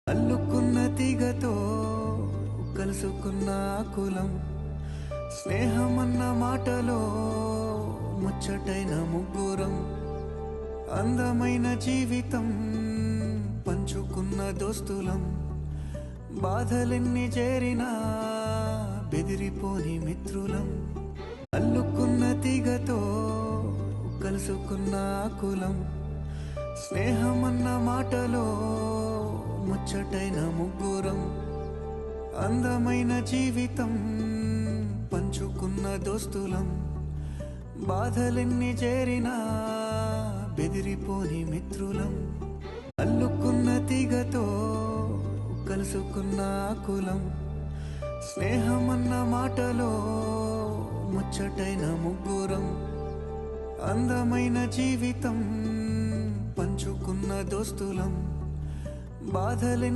అల్లుకున్న తీగతో కలుసుకున్న కులం, స్నేహమన్న మాటలో ముచ్చటైన ముగ్గురం, అందమైన జీవితం పంచుకున్న దోస్తులం, బాధలెన్ని చేరినా బెదిరిపోని మిత్రులం. అల్లుకున్న తీగతో కలుసుకున్న కులం, స్నేహమన్న మాటలో ముచ్చటైన ముగ్గురం, అందమైన జీవితం పంచుకున్న దోస్తులం, బాధలెన్ని చేరినా బెదిరిపోని మిత్రులం. అల్లుకున్న తీగతో కలుసుకున్న కులం, స్నేహమన్న మాటలో ముచ్చటైన ముగ్గురం, అందమైన జీవితం పంచుకున్న దోస్తులం, బాధలెన్ని